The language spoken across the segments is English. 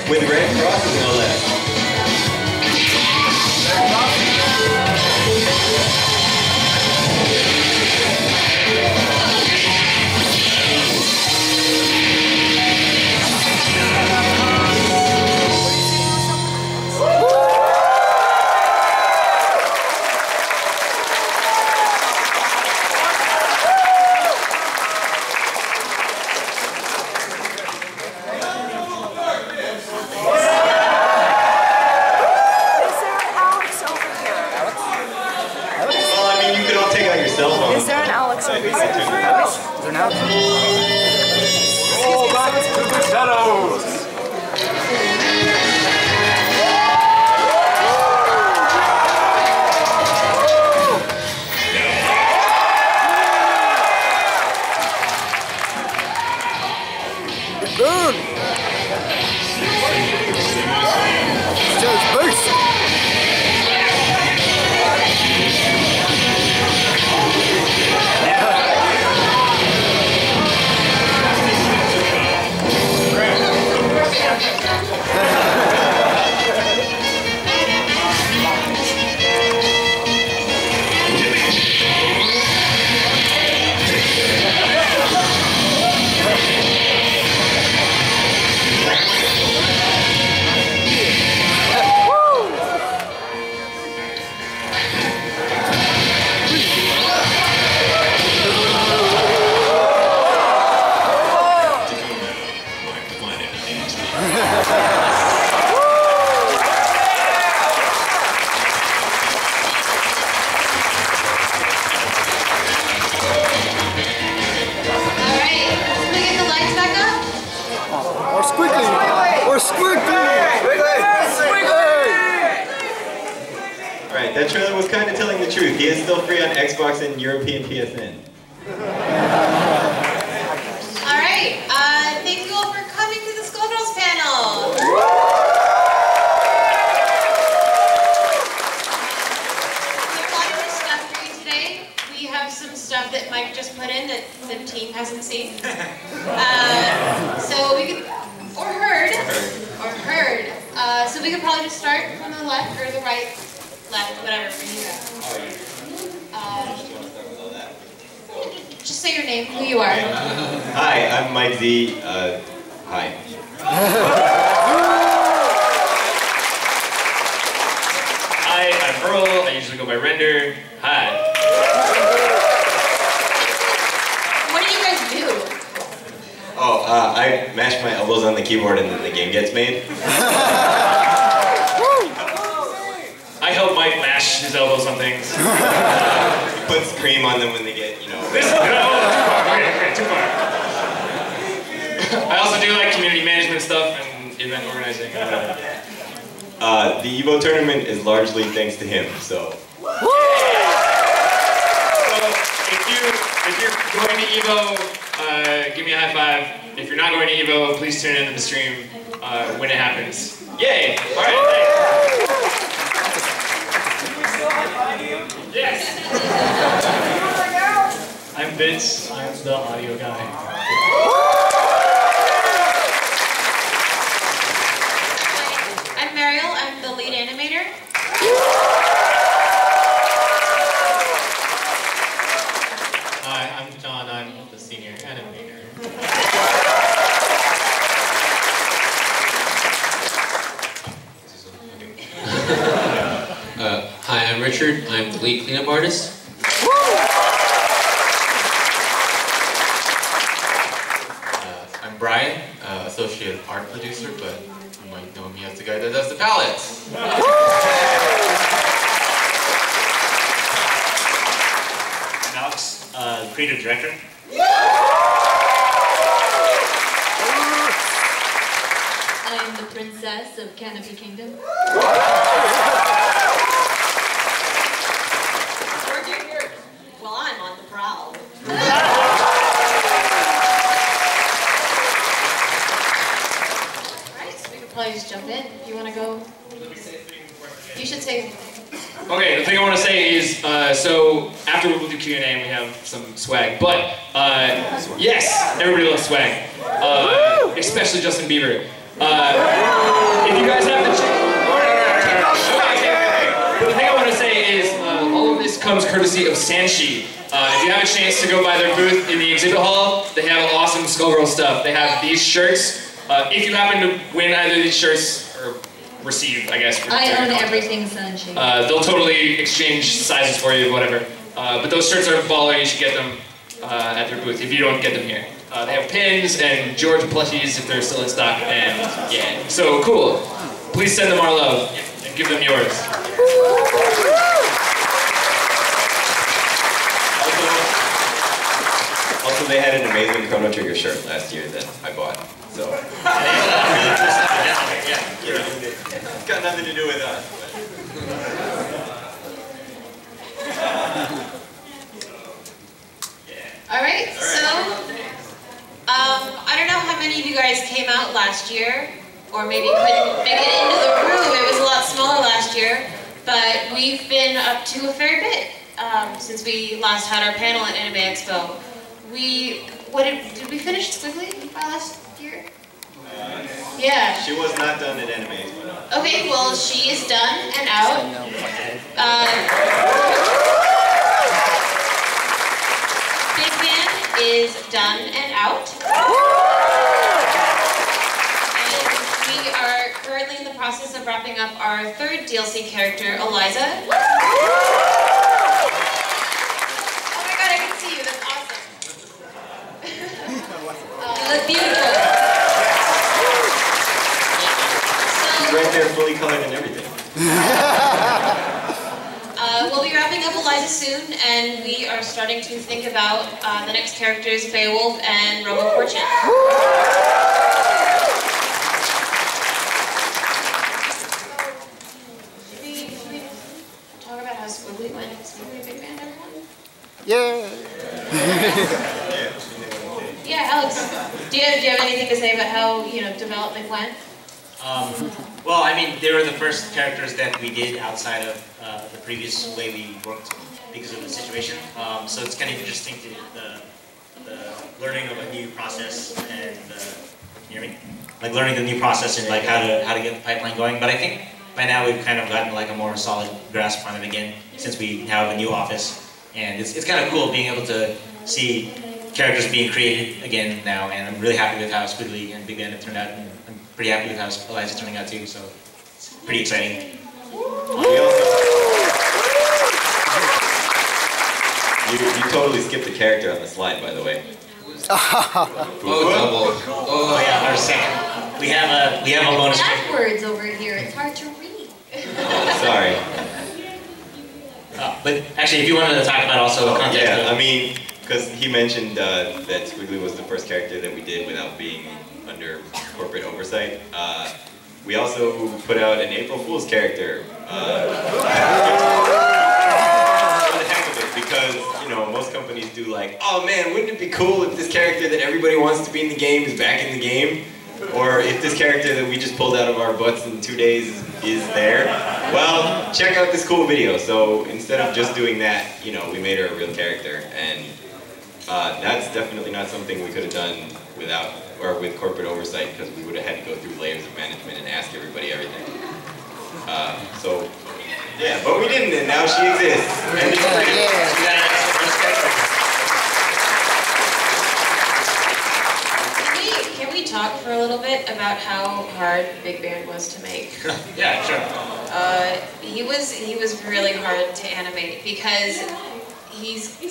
with red crosses, no less. Is there an Alex over here? Is there an Alex? Oh, back to the shadows! Good! Just boost! Alright, that trailer was kind of telling the truth. He is still free on Xbox and European PSN. Alright, thank you all for coming to the Skullgirls panel. We have a lot of new stuff for you today. We have some stuff that Mike just put in that the team hasn't seen. So we could, or heard. So we could probably just start from the left or the right, left, whatever for you guys. Just say your name, who you are. Hi, I'm Mike Z. Hi. Hi, I'm Earl. I usually go by Render. Hi. What do you guys do? Oh, I mash my elbows on the keyboard and then the game gets made. I help Mike mash his elbows on things. Puts cream on them when they get, you know. This, okay, too far. I also do like community management stuff and event organizing. The Evo tournament is largely thanks to him, so. So if you're going to Evo, give me a high five. If you're not going to Evo, please tune into the stream when it happens. Yay! All right, thanks. Yes. I'm Vince. I'm the audio guy. I'm Mariel. I'm the lead animator. Hi, I'm John. I'm the senior animator. Hi, I'm Richard. I'm the lead cleanup artist. I'm Brian, associate art producer, but you might know me as the guy that does the palettes. I'm Alex, creative director. I'm the princess of Canopy Kingdom. Where'd you hear it? Well, I'm on the prowl. Alright, so we could probably just jump in. If you want to go, you should say. Okay, the thing I want to say is, so after we'll do Q&A and we have some swag, but yes, everybody loves swag, especially Justin Bieber. If you guys have the chance... The thing I want to say is, all of this comes courtesy of Sanshi. If you have a chance to go by their booth in the exhibit hall, they have awesome Skullgirl stuff. They have these shirts. If you happen to win either of these shirts, or receive, I guess. I own everything Sunshine. They'll totally exchange sizes for you, whatever. But those shirts are baller. You should get them at their booth if you don't get them here. They have pins and George plushies if they're still in stock, and yeah, so cool. Please send them our love and give them yours. Also, they had an amazing Chrono Trigger shirt last year that I bought. So, it's got nothing to do with us. All right, so I don't know how many of you guys came out last year, or maybe couldn't make it into the room. It was a lot smaller last year, but we've been up to a fair bit since we last had our panel at Anime Expo. Did we finish Squiggly by last year? Yeah. She was not done at Anime Expo. No. Okay, well, she is done and out. Big Man is done and out. And we are currently in the process of wrapping up our third DLC character, Eliza. Oh my god, I can see you. That's awesome. You look beautiful. She's right there, fully colored and everything. We'll be wrapping up Eliza soon, and we are starting to think about the next characters, Beowolf and Robo. Should we talk about how Squiggly went? Squiggly Big Band, everyone? Yeah. Yeah, Alex, do you have anything to say about how, development went? Well, I mean, they were the first characters that we did outside of the previous way we worked because of the situation. So it's kind of interesting to the learning of a new process and can you hear me? Like learning the new process and like how to get the pipeline going. But I think by now we've kind of gotten like a more solid grasp on it again since we have a new office, and it's kind of cool being able to see characters being created again now. And I'm really happy with how Squiggly and Big Band have turned out. And I'm pretty happy with how Eliza's turning out too, so it's pretty exciting. You totally skipped a character on the slide, by the way. Oh yeah, our second. We have a bonus. Backwards over here. It's hard to read. Oh, sorry. But actually, if you wanted to talk about also the context. Yeah, I mean, because he mentioned that Squiggly was the first character that we did without being under corporate oversight. We also put out an April Fool's character. For the heck of it, because most companies do like, oh man, wouldn't it be cool if this character that everybody wants to be in the game is back in the game? Or if this character that we just pulled out of our butts in 2 days is there? Well, check out this cool video. So instead of just doing that, we made her a real character, and that's definitely not something we could have done with corporate oversight, because we would have had to go through layers of management and ask everybody everything. So, yeah, but we didn't, and now she exists. And Can we talk for a little bit about how hard Big Band was to make? Yeah, sure. He was really hard to animate because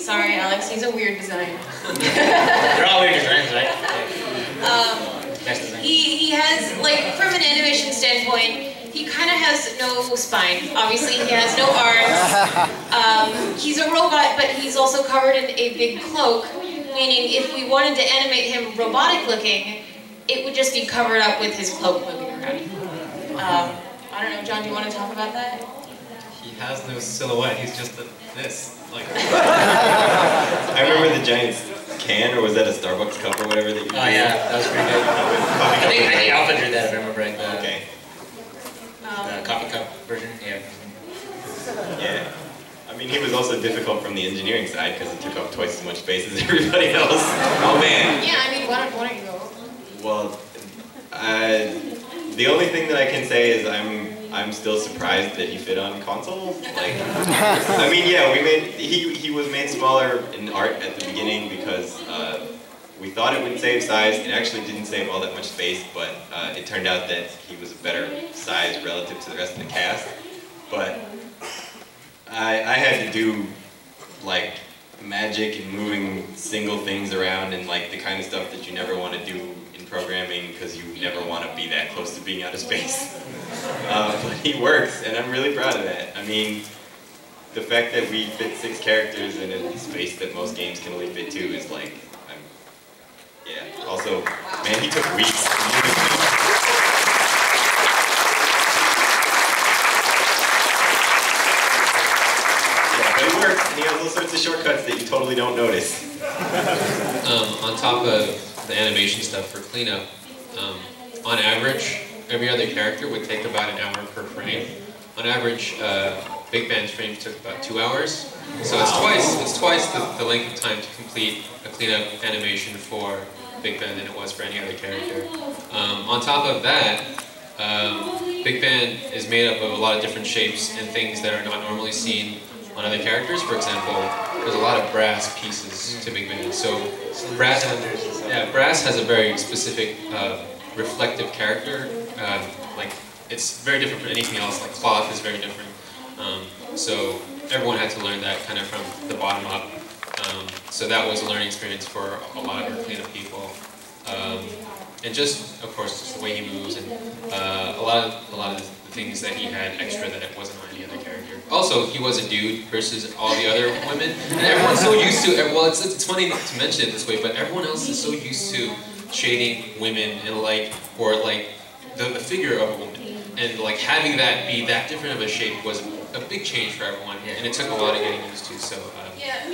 sorry Alex, he's a weird design. They're all weird designs, right? He has, like, from an animation standpoint, he kind of has no spine. Obviously, he has no arms. He's a robot, but he's also covered in a big cloak, meaning if we wanted to animate him robotic looking, it would just be covered up with his cloak moving around. I don't know, John, do you want to talk about that? He has no silhouette, he's just this. Like. I remember the giant can, or was that a Starbucks cup or whatever that you did? Oh yeah, that was pretty good. I think Alpha did that, if I remember right. Okay. The coffee cup version, yeah. Yeah. I mean, he was also difficult from the engineering side because he took up twice as much space as everybody else. Oh man. Yeah, I mean, why don't you go? Well, The only thing that I can say is I'm still surprised that he fit on console. Like, I mean, yeah, he was made smaller in art at the beginning because we thought it would save size. It actually didn't save all that much space, but it turned out that he was a better size relative to the rest of the cast. But I had to do like magic and moving single things around and like the kind of stuff that you never want to do in programming because you never want to be that close to being out of space. But he works, and I'm really proud of that. I mean, the fact that we fit 6 characters in a space that most games can only fit 2 is like, yeah. Also, man, he took weeks. But it works, and he has all sorts of shortcuts that you totally don't notice. On top of the animation stuff for cleanup, on average, every other character would take about an hour per frame. On average, Big Band's frames took about 2 hours. So it's twice the length of time to complete a cleanup animation for Big Band than it was for any other character. On top of that, Big Band is made up of a lot of different shapes and things that are not normally seen on other characters. For example, there's a lot of brass pieces to Big Band. So brass has a very specific reflective character. Like it's very different from anything else. Like cloth is very different. So everyone had to learn that kind of from the bottom up. So that was a learning experience for a lot of our cleanup people. And just, of course, just the way he moves and a lot of the things that he had extra that it wasn't on any other character. Also, he was a dude versus all the other women, and everyone's so used to. Well, it's funny to mention it this way, but everyone else is so used to shading women and like the figure of a woman, and like having that be that different of a shape was a big change for everyone, and it took a lot of getting used to. So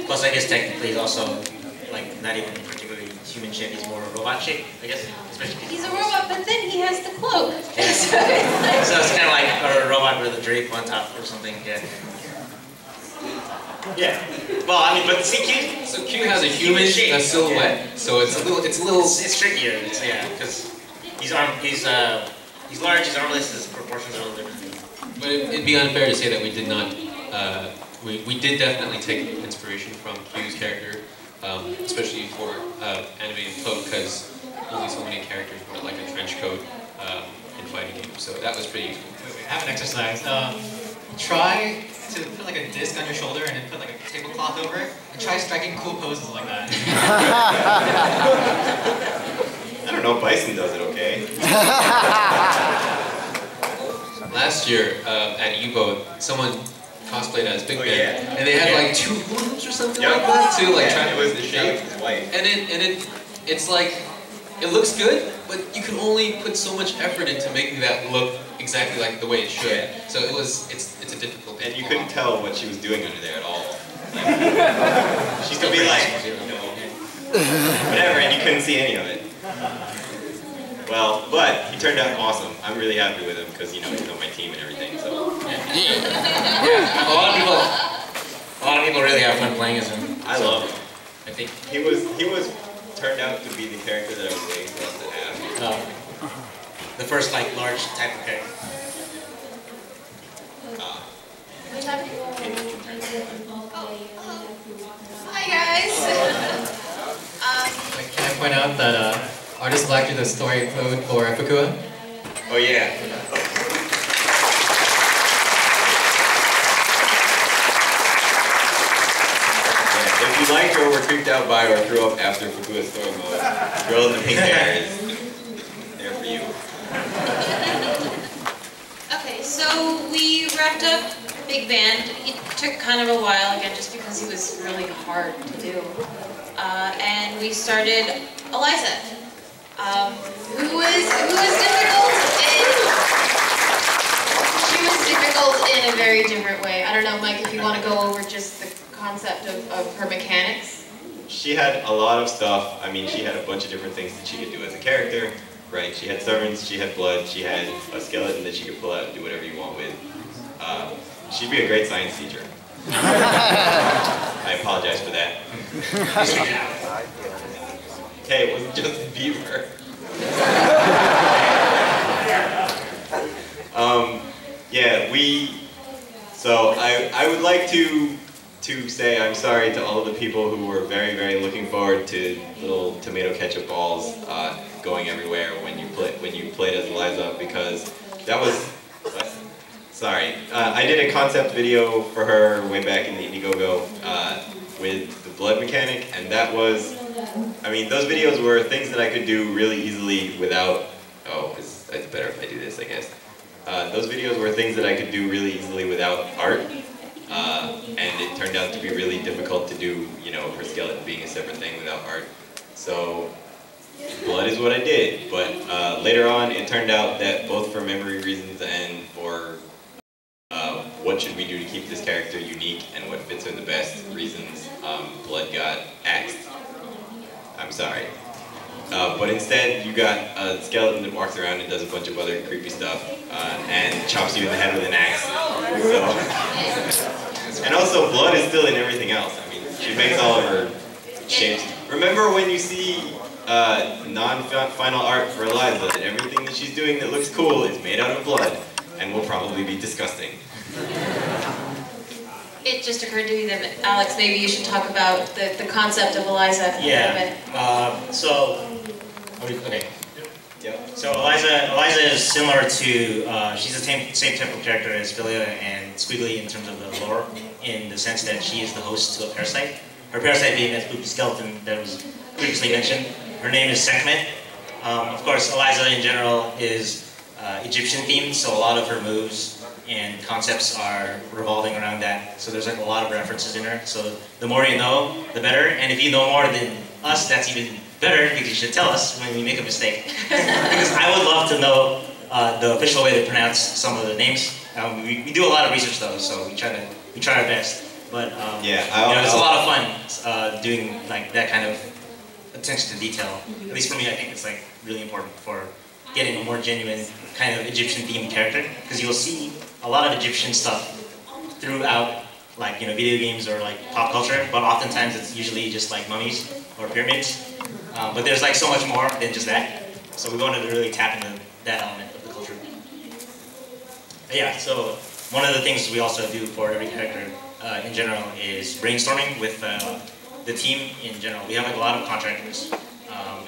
plus, I guess technically he's also like not even particularly human shape. He's more a robot shape, I guess. He's a robot, but then he has the cloak. Yeah. So it's kind of like a robot with a drape on top or something. Yeah. Yeah. Well, I mean, but see, Q. So Q has a human shape, a silhouette. Yeah. So it's trickier. Yeah, because he's large, he's armless, his proportions are a little different. But it'd be unfair to say that we did not. We did definitely take inspiration from Q's character, especially for animated cloak, because only so many characters wear like a trench coat in fighting games. So that was pretty useful. I have an exercise. Try to put like a disc on your shoulder and then put like a tablecloth over it, and try striking cool poses like that. I don't know, Bison does it okay. Last year at UBO, someone cosplayed as Big Ben, and they had like 2 hoops or something like that to like try to move the shape. And it's like, it looks good, but you can only put so much effort into making that look exactly like the way it should. Yeah. So it's a difficult thing. And you couldn't tell what she was doing under there at all. Like, she could be like, whatever, and you couldn't see any of it. Well, but he turned out awesome. I'm really happy with him because he's on my team and everything. So yeah, a lot of people really have fun playing as him. I love him. I think he was turned out to be the character that I was waiting for us to have. The first like large type of character. Hi guys. Can I point out that artists blacked you the story code for Fukua? Oh yeah. If you liked or were creeped out by or threw up after Fukua's story mode, girl in the pink hair is there for you. Okay, so we wrapped up Big Band. It took kind of a while again, just because he was really hard to do. And we started Eliza, who was difficult. She was difficult in a very different way. I don't know, Mike, if you want to go over just the concept of her mechanics. She had a lot of stuff. I mean, she had a bunch of different things that she could do as a character, right? She had servants, she had blood, she had a skeleton that she could pull out and do whatever you want with. She'd be a great science teacher. I apologize for that. Hey, it wasn't just a beaver. So I would like to say I'm sorry to all of the people who were very, very looking forward to little tomato ketchup balls going everywhere when you played as Eliza, because that was, sorry. I did a concept video for her way back in the Indiegogo with the blood mechanic, and that was, I mean, those videos were things that I could do really easily without, it's better if I do this, I guess. Those videos were things that I could do really easily without art, and it turned out to be really difficult to do, you know, her skeleton being a separate thing without art. So, blood is what I did, but later on it turned out that both for memory reasons and for what should we do to keep this character unique and what fits her the best reasons, blood got axed. I'm sorry. But instead, you got a skeleton that walks around and does a bunch of other creepy stuff, and chops you in the head with an axe. So, and also, blood is still in everything else. I mean, she makes all of her shapes. Remember when you see non-final art for Eliza, that everything that she's doing that looks cool is made out of blood, and will probably be disgusting. It just occurred to me that, Alex, maybe you should talk about the concept of Eliza a little bit. Okay. Yep. So Eliza is similar to, she's the same type of character as Philia and Squiggly in terms of the lore, in the sense that she is the host to a parasite. Her parasite being that spooky skeleton that was previously mentioned. Her name is Sekhmet. Of course, Eliza in general is Egyptian themed, so a lot of her moves and concepts are revolving around that. So there's like a lot of references in her. So the more you know, the better. And if you know more than us, that's even better, because you should tell us when we make a mistake. Because I would love to know the official way to pronounce some of the names. We do a lot of research though, so we try our best. But yeah, it's a lot of fun doing like that kind of attention to detail. At least for me, I think it's like really important for getting a more genuine kind of Egyptian themed character, because you'll see a lot of Egyptian stuff throughout, like, you know, video games or like pop culture, but oftentimes it's usually just like mummies or pyramids. But there's like so much more than just that. So we wanted to really tap into that element of the culture. But yeah, so one of the things we also do for every character in general is brainstorming with the team in general. We have like a lot of contractors,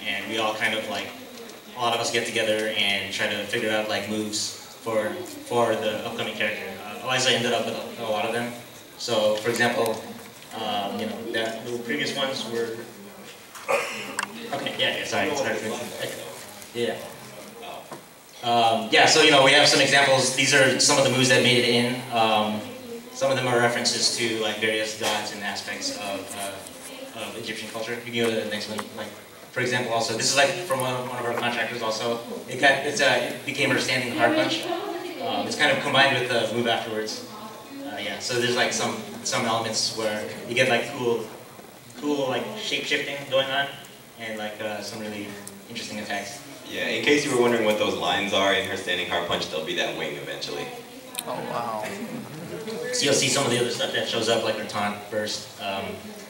and we all kind of like, a lot of us get together and try to figure out like moves for the upcoming character. Eliza ended up with a lot of them. So, for example, you know, the previous ones were. Okay, yeah, sorry. Yeah. Yeah, so you know, we have some examples. These are some of the moves that made it in. Some of them are references to like various gods and aspects of Egyptian culture. You can go to the next one. Like, for example, also this is like from one of our contractors. Also, it became her standing hard punch. It's kind of combined with the move afterwards. Yeah, so there's like some elements where you get like cool like shape shifting going on, and like some really interesting attacks. Yeah, in case you were wondering what those lines are in her standing hard punch, there'll be that wing eventually. Oh wow. So you'll see some of the other stuff that shows up, like her taunt burst.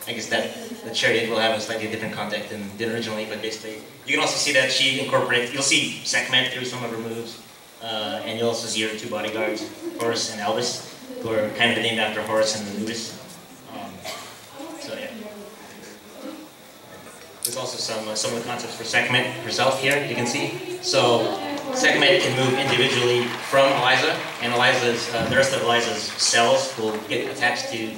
I guess that the chariot will have a slightly different context than did originally, but basically you can also see that she incorporates. You'll see Sekhmet through some of her moves, and you'll also see her two bodyguards, Horus and Elvis, who are kind of named after Horus and Anubis. So yeah. There's also some of the concepts for Sekhmet herself here, you can see. So Sekhmet can move individually from Eliza, and the rest of Eliza's cells will get attached to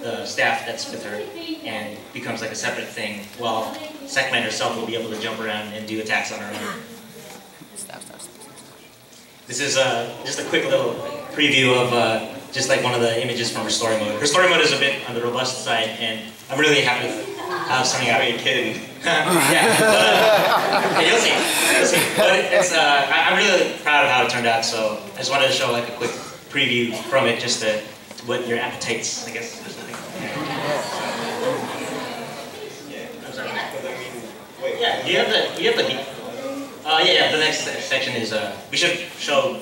the staff that's with her and becomes like a separate thing, while Sekhmet herself will be able to jump around and do attacks on her own. This is just a quick little preview of just like one of the images from her story mode. Her story mode is a bit on the robust side, and I'm really happy with how it's turning out. Are you kidding? Yeah, you'll see. But it's, I'm really proud of how it turned out, so I just wanted to show like a quick preview from it, just to whet your appetites, I guess. Yeah, you have the heat. Yeah, the next section is, we should show,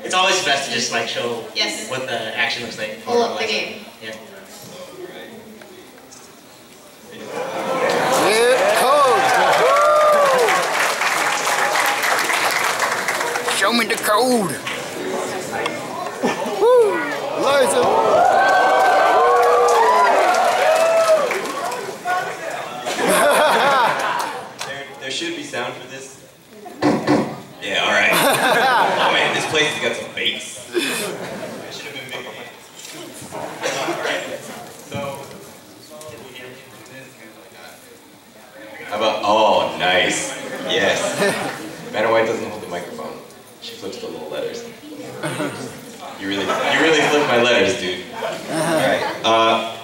it's always best to just like show what the action looks like. Pull up the game. Yeah. Show me the code. Woo! Eliza. There should be sound for this. Yeah, all right. Oh man, this place has got some bass. It should have been bigger. All right. So, how about? Oh, nice. Yes. Madam White doesn't hold the microphone. She flips the little letters. You really flipped my letters, dude. All right.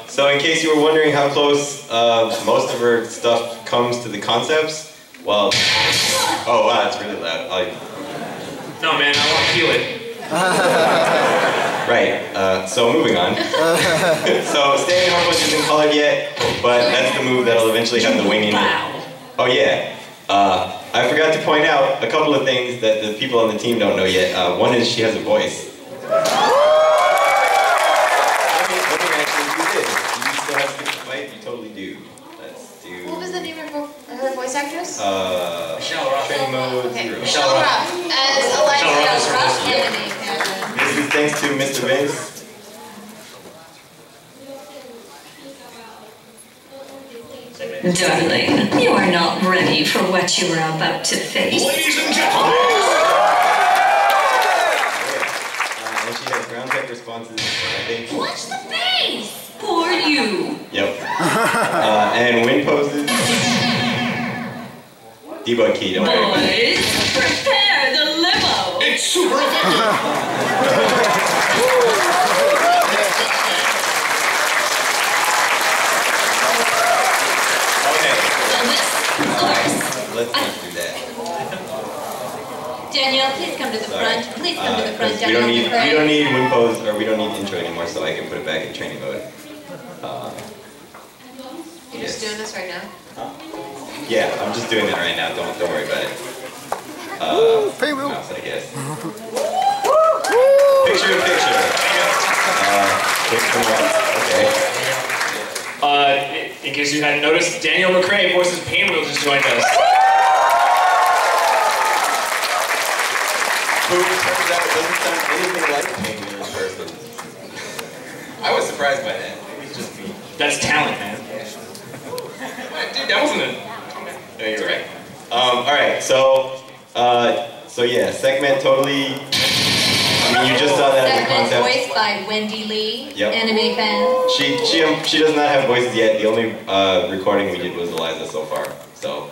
So in case you were wondering how close most of her stuff comes to the concepts, well, oh wow, it's really loud. No man, I want to feel it. Right, so moving on. So standing arm punch isn't colored yet, but that's the move that'll eventually have the wing in it. Oh yeah, I forgot to point out a couple of things that the people on the team don't know yet. One is she has a voice. You totally do. Let's do. What was the name of her voice actress? Michelle Rock. Training mode 0. Michelle Rock. As Eliza. This is thanks to Mr. Vince. Darling, you are not ready for what you are about to face. Ladies and gentlemen! And she has ground check responses, I think. Watch the face! For you. Yep. And wind poses. Debug key, don't worry. Boys, prepare the limo. It's super effective! Let's not do that. Danielle, please come to the front. Please come to the front, We Danielle. don't need wind pose, or we don't need intro anymore, so I can put it back in training mode. You're just doing this right now? Yeah, I'm just doing it right now. Don't worry about it. Mouse, I guess. Picture in picture. Okay. In case you hadn't noticed, Daniel McCrae, voices Painwheel, just joined us. Who turns out doesn't sound anything like Painwheel in person. I was surprised by that. It was just me. That's talent, man. Dude, that wasn't it. No, you're right. Alright, so yeah, segment totally. I mean, you just saw that as a Segment concept. voiced by Wendy Lee, Yep. anime fan. She does not have voices yet. The only recording we did was Eliza so far. So,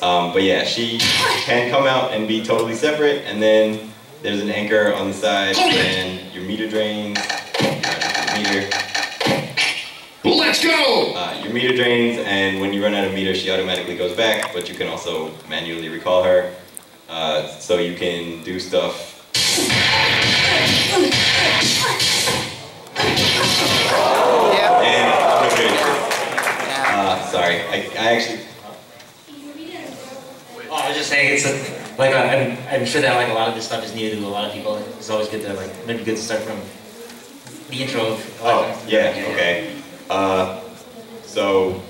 but yeah, she can come out and be totally separate, and then there's an anchor on the side, and your meter drains. Meter. Let's go! Your meter drains, and when you run out of meter, she automatically goes back, but you can also manually recall her. So you can do stuff. And I'm not good at this. Sorry, I actually. Oh, I was just saying, it's I'm sure that like a lot of this stuff is new to a lot of people. It's always good to maybe good to start from the intro. Oh, yeah, okay. So,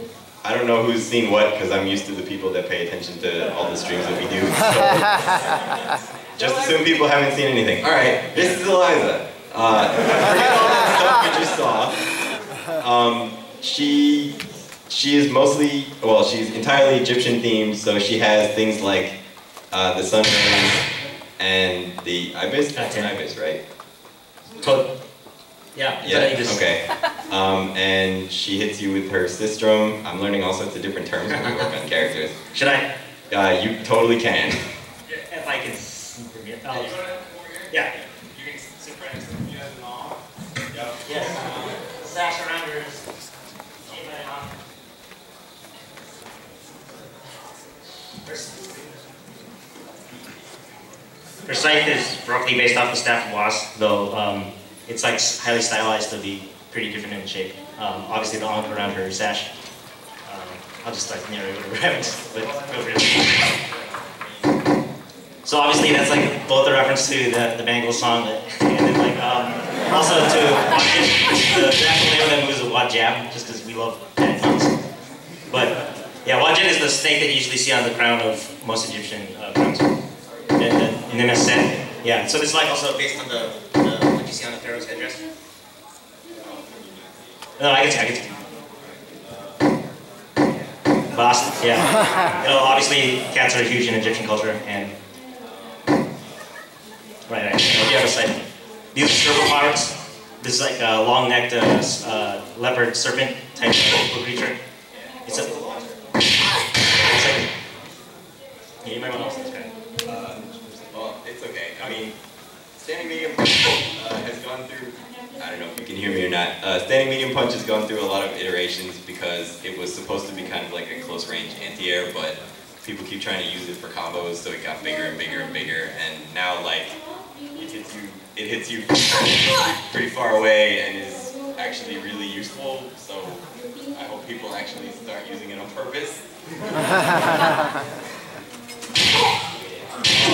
I don't know who's seen what, because I'm used to the people that pay attention to all the streams that we do. So, just assume people haven't seen anything. Alright, this is Eliza. Forget all that stuff we just saw. She is mostly, well, she's entirely Egyptian themed, so she has things like the sun rays and the ibis. That's an ibis, right? Yeah, okay. And she hits you with her sistrum. I'm learning all sorts of different terms when we work on characters. Should I? You totally can. If I can. Yeah. You can sit right next to me as an all. Yes. Sash around her. Her scythe is roughly based off the staff of Wasp, though it's like highly stylized to be pretty different in shape. Obviously the ankh around her sash. I'll just like narrate whatever happens, but feel free to. So obviously that's like both a reference to the Bangles song, and then like also to the actual name of that move is a Wajab, just because we love bad songs. But yeah, Wajab is the snake that you usually see on the crown of most Egyptian crowns. And then a set. Yeah, so this is like also based on the what you see on the pharaoh's headdress. No, I can see. Bast, yeah. You know, obviously, cats are huge in Egyptian culture, and right. You know, you have a sight. These are serpent pirates. This is like a long-necked leopard serpent type of creature. It's a. Yeah, you might want to also describe it. Well, it's okay. I mean, standing medium has gone through. I don't know if you can hear me or not. Standing medium punch has gone through a lot of iterations because it was supposed to be kind of like a close range anti-air, but people keep trying to use it for combos, so it got bigger and bigger and bigger, and now like it hits you pretty far away and is actually really useful. So I hope people actually start using it on purpose.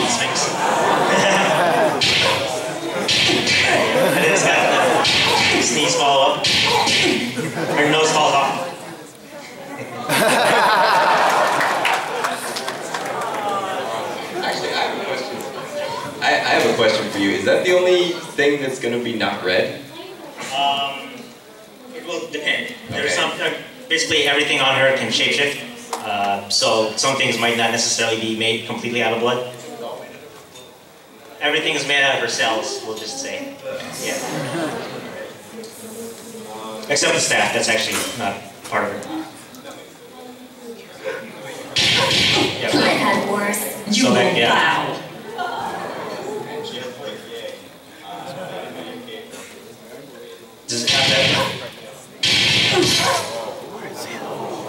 Sphinx. And it's got the sneeze follow up. Or nose falls off. Actually, I have a question. I have a question for you. Is that the only thing that's going to be not red? It will depend. There's some, basically everything on her can shapeshift. So some things might not necessarily be made completely out of blood. Everything is made out of her cells, we'll just say. Yeah. Except the staff, that's actually not part of it. Yeah. I had worse. You So will that, yeah. bow. Does it have that?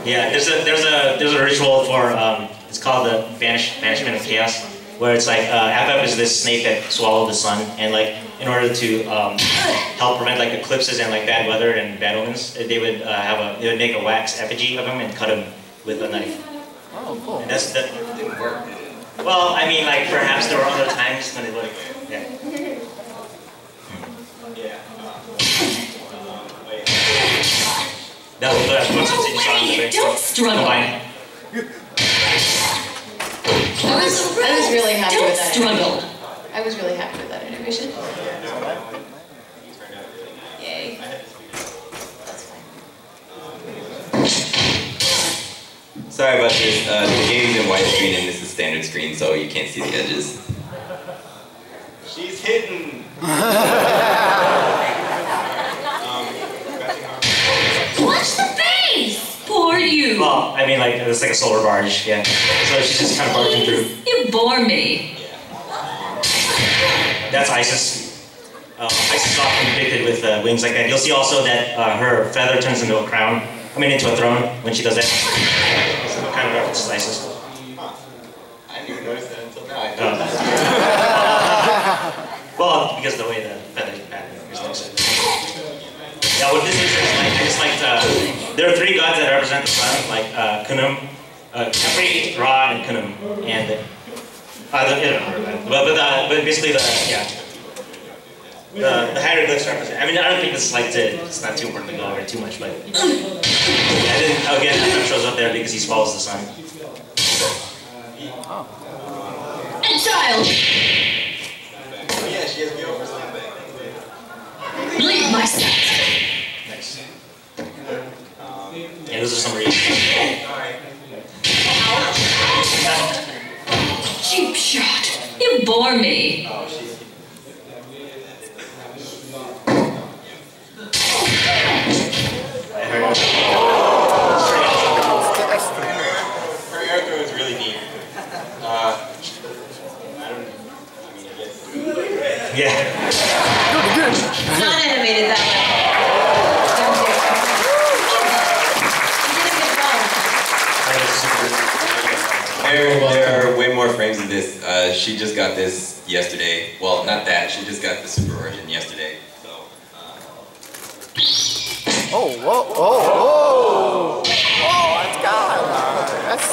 Yeah, there's a ritual for it's called the banishment of chaos, where it's like Apep is this snake that swallowed the sun, and like in order to help prevent like eclipses and like bad weather and bad omens, they would make a wax effigy of him and cut him with a knife. Oh, cool. And that didn't work. Well, I mean, like perhaps there were other times when it would. Yeah. That was Don't struggle. I was really happy Don't with that. struggle. I was really happy with that animation. Yay. Sorry about this. The game's in widescreen and this is standard screen, so you can't see the edges. She's hidden! Watch the face! Poor you. Well, I mean, like, it's like a solar barge, yeah. So she's just kind of barging through. You bore me. That's Isis. Isis is often depicted with wings like that. You'll see also that her feather turns into a crown. I mean, into a throne when she does that. So what kind of reference is Isis? I didn't even notice that until now. Well, because of the way the feather pattern is like. Yeah, what this is like, I just like, there are three gods that represent the sun, like Kunum, Capri, Ra, and Kunum, and but basically the hieroglyphs represent. I mean, I don't think this is like it's not too important to go over it too much, but yeah, then again, Apep shows up there because he swallows the sun. A child. Oh yeah, she has Beowolf or something. Leave my sight. Nice. Yeah, those are some reasons. Cheap shot. You bore me. Her air throw is really neat. Yeah. Not animated that way. There are way more frames of this. She just got this yesterday. Well, not that. She just got the super version yesterday. So. Oh, whoa, oh, whoa! Oh, let's go! That's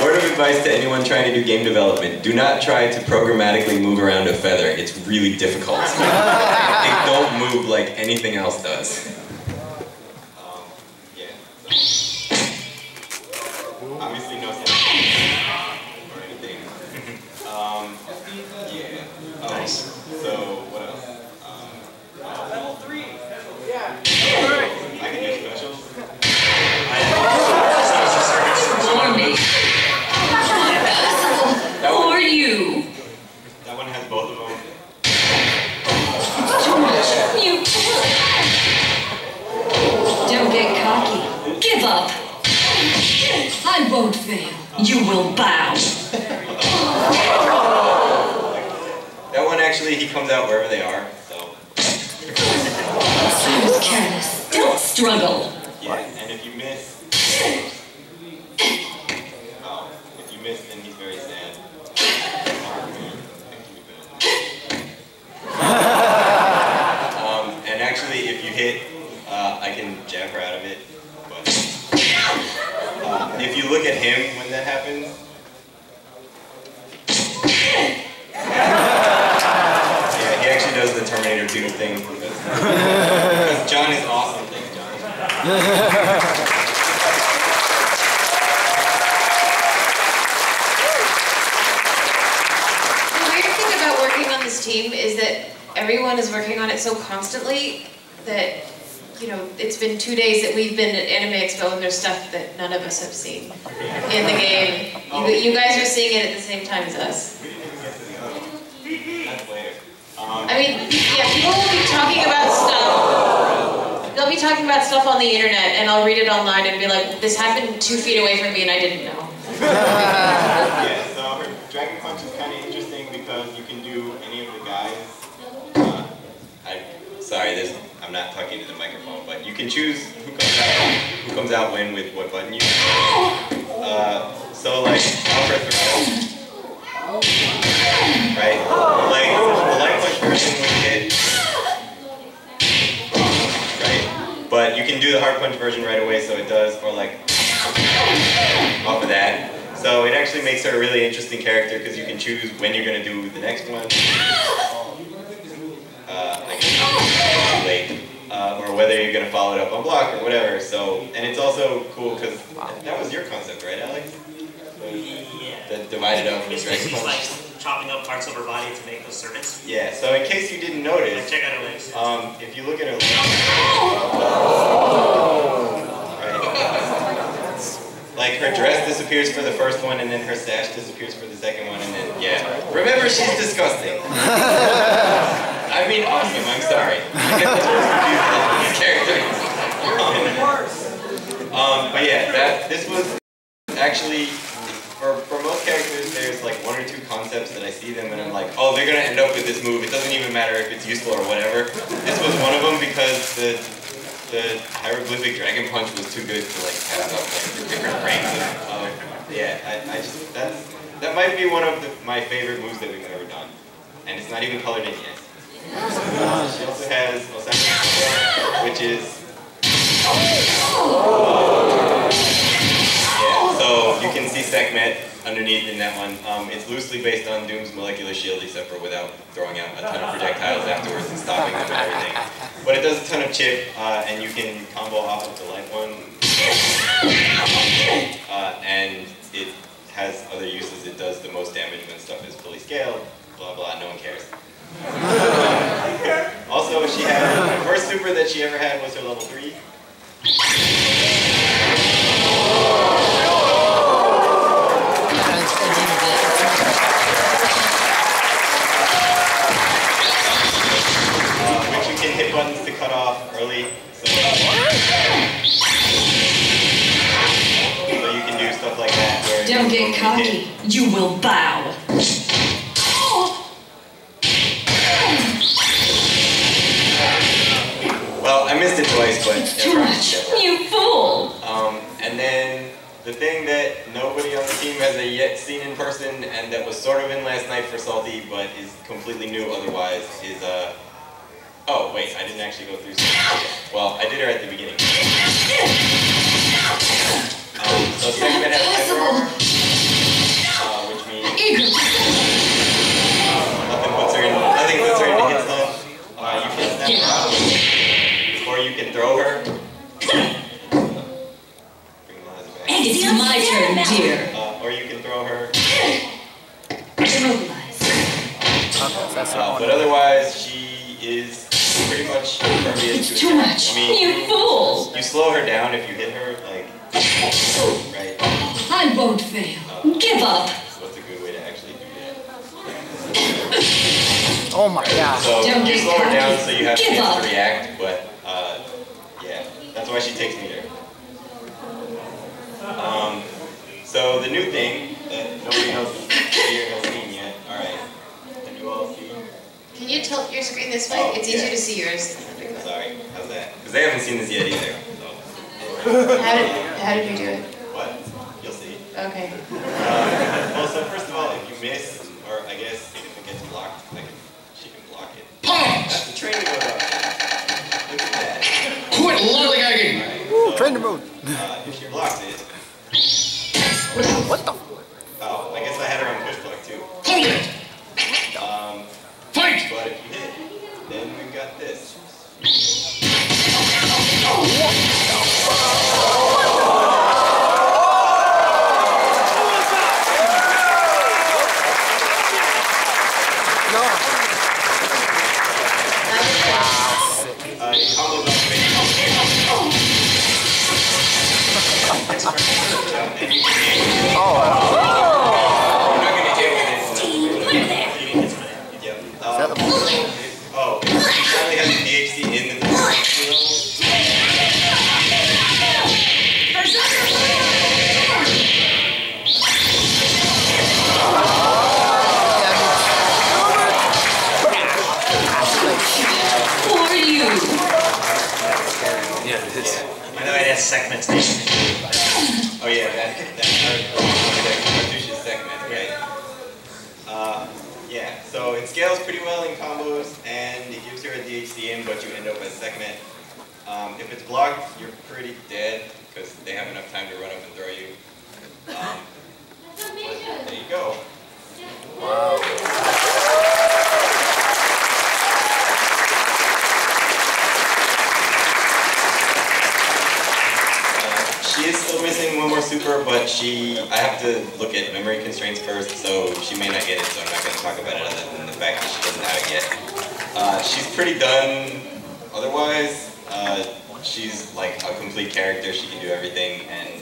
Word of advice to anyone trying to do game development: do not try to programmatically move around a feather. It's really difficult. They don't move like anything else does. Yeah. Obviously no sense or anything. nice. So, what else? Level 3! Yeah. I can do specials. Warning. Who are you? That one has both of them. Too much. You. Don't get cocky. Give up. I won't fail. You will bow. That one actually, he comes out wherever they are, so. Sounds careless. Don't struggle. Yeah, and if you miss, then he's very sad. And actually, if you hit, I can jab her out of it. But if you look at him when that happens, yeah, he actually does the Terminator 2 thing. Because John is awesome. Thanks, John. The weird thing about working on this team is that everyone is working on it so constantly that, you know, it's been 2 days that we've been at Anime Expo and there's stuff that none of us have seen in the game. You guys are seeing it at the same time as us. I mean, yeah, people will be talking about stuff. They'll be talking about stuff on the internet and I'll read it online and be like, this happened 2 feet away from me and I didn't know. Yeah, so her Dragon Punch is kind of interesting because you can do any of the guys. I'm not talking to the microphone, but you can choose who comes out when with what button you use. So like upper throw, right? Like the light punch version would hit, right? But you can do the hard punch version right away, so it does, or like off of that. So it actually makes her a really interesting character because you can choose when you're going to do the next one. Late, or whether you're going to follow it up on block or whatever. So, and it's also cool because that was your concept, right, Alex? Yeah. The divided up with Dragon She's Punch. like chopping up parts of her body to make those servants. Yeah. So in case you didn't notice, Like, check out her legs. if you look at her legs, right? Like her dress disappears for the first one, and then her sash disappears for the second one, and then yeah. Remember, she's disgusting. I mean, awesome. I'm sorry. I get these characters. But yeah, this was actually for most characters. There's like 1 or 2 concepts that I see them and I'm like, oh, they're gonna end up with this move. It doesn't even matter if it's useful or whatever. This was one of them because the hieroglyphic Dragon Punch was too good to like have like different ranks of yeah. I just that might be one of my favorite moves that we've ever done, and it's not even colored in yet. She also has which is yeah, so you can see Sekhmet underneath in that one. It's loosely based on Doom's molecular shield, except for without throwing out a ton of projectiles afterwards and stopping them and everything. But it does a ton of chip, and you can combo off of the light one. And it has other uses. It does the most damage when stuff is fully scaled, blah blah, no one cares. Also, she had, the first super that she ever had was her level 3. Which you can hit buttons to cut off early, so you can do stuff like that. Where Don't get cocky. You will bow. Well, I missed it twice, but Too much. You fool. And then the thing that nobody on the team has yet seen in person, and that was sort of in last night for Salty, but is completely new otherwise, is oh wait, I didn't actually go through something. Well, I did her at the beginning. So Sekhmet has Hyper, which means nothing puts her into hit stun. You can snap her out, or you can throw her. It's my turn, dear. Or you can throw her. Immobilize. But otherwise, she is pretty much impervious to Too much. I mean, You fool! You slow her down if you hit her, like, right? I won't fail. Give up. What's a good way to actually do that? Oh my god. So Don't you get slow her cocky. down so you have a Give chance up. to react, but yeah, that's why she takes meter. So the new thing that nobody else here has seen yet. All right, can you all see? Can you tilt your screen this way? Oh, It's easier yeah. to see yours. Sorry, how's that? Because they haven't seen this yet either. How did you do it? What? You'll see. Okay. Well, so first of all, if you miss, or I guess if it gets blocked, like she can block it. That's the training mode up. Look at that. Quit lollygagging! Right, Woo, so, trainer mode. if she blocks it. What the? Oh, I guess I had her on push block too. Hold it! Fight! But if you hit, then we've got this. Oh, he finally has the DHC in the For you. Yeah, it is. By the way, that's segmentation. Oh yeah, that's Cartouche's segment, right? Yeah, so it scales pretty well in combos, and it gives her a DHC in, but you end up as segment. If it's blocked, you're pretty dead, because they have enough time to run up and throw you. But there you go. Wow. She is still missing one more super, but I have to look at memory constraints first, so she may not get it, so I'm not going to talk about it other than the fact that she doesn't have it yet. She's pretty done otherwise. She's like a complete character, she can do everything, and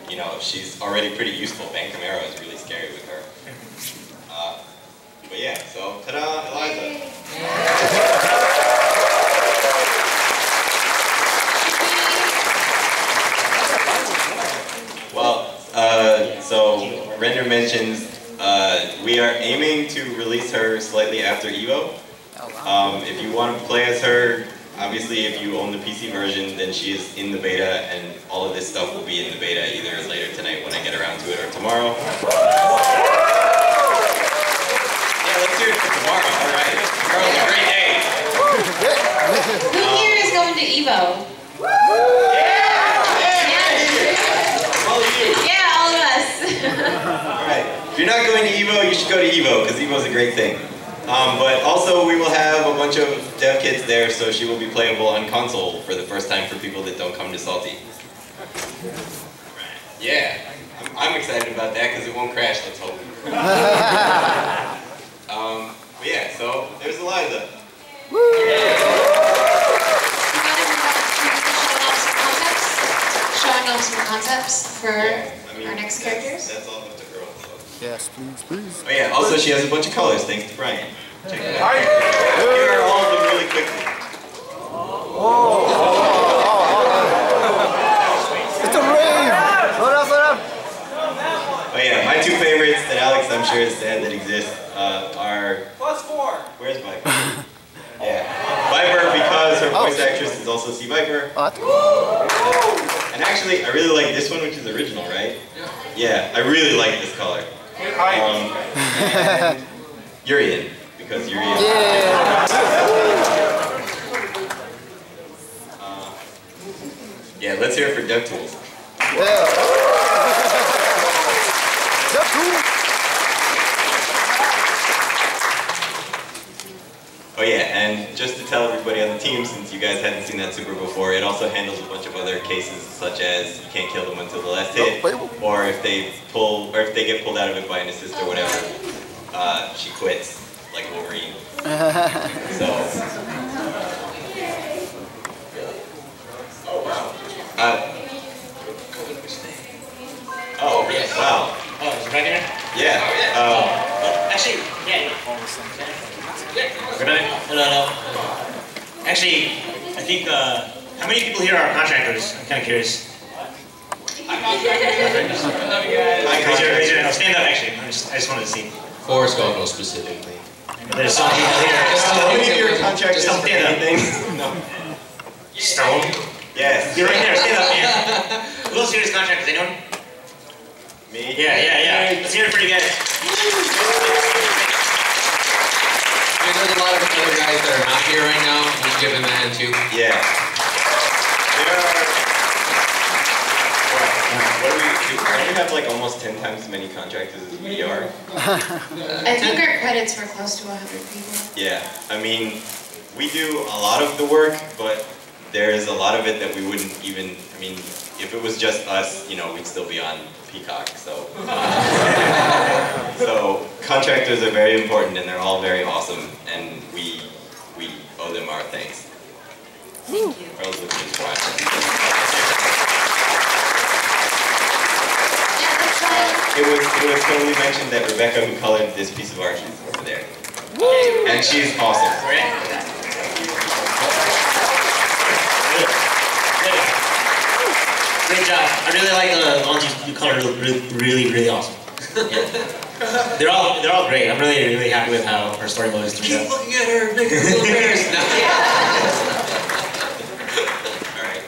you know, she's already pretty useful. Bang Camaro is really scary with her. But yeah, so ta-da, Eliza. Well, so Render mentions we are aiming to release her slightly after Evo. If you want to play as her, obviously if you own the PC version, then she is in the beta, and all of this stuff will be in the beta either later tonight when I get around to it or tomorrow. Yeah, let's do it for tomorrow. All right. Tomorrow's a great day. Who here is going to Evo? Yeah, all of us. Alright, if you're not going to Evo, you should go to Evo, because Evo's a great thing. But also, we will have a bunch of dev kits there, so she will be playable on console for the first time for people that don't come to Salty. Yeah, I'm excited about that, because it won't crash, let's hope. But yeah, so there's Eliza. Showing off some concepts for our next characters. That's all with the girl. So. Yes, please, please. Oh yeah, also she has a bunch of colors, thanks to Brian. Check it out. Here are all of them really quickly. It's a rave! Slow down, slow down. Oh yeah, my two favorites that Alex, I'm sure, is sad that exist are... +4! Where's Viper? Yeah. Viper, because her voice actress is also C. Viper. And actually, I really like this one, which is original, right? Yeah, I really like this color. And Urian, because Urian. Yeah, let's hear it for DevTools. Oh yeah, and just to tell everybody on the team, since you guys hadn't seen that super before, it also handles a bunch of other cases, such as you can't kill them until the last hit, or if they get pulled out of it by an assist or whatever, she quits, like Wolverine. So. Oh wow. Oh yes. Wow. Oh, is it right here? Yeah. Actually, yeah. Good night. Hello. Actually, I think how many people here are contractors? I'm kind of curious. Raise your hand. Stand up, actually. I just wanted to see. For Skullgirls specifically. There's some people here. How many of your contractors Just for stand up. anything? No. Stone? Yes. You're right there. Stand up, man. Who else here is contractors? Anyone? Me? Yeah. Let's hear it for you guys. There's a lot of other guys that are not here right now. We should give them a hand too. Yeah. There are. What do we have like almost 10 times as many contractors as we are? I think our credits were close to 100 people. Yeah. I mean, we do a lot of the work, but there's a lot of it that we wouldn't even. I mean, if it was just us, you know, we'd still be on Peacock. So. So contractors are very important, and they're all very awesome, and we owe them our thanks. Thank you. It was totally mentioned that Rebecca, who colored this piece of art, is over there, and she's awesome. Great job. I really like the ones you colored. Really awesome. Yeah. They're all great. I'm really happy with how her story mode is turned out. Keep looking at her, make her feel embarrassed.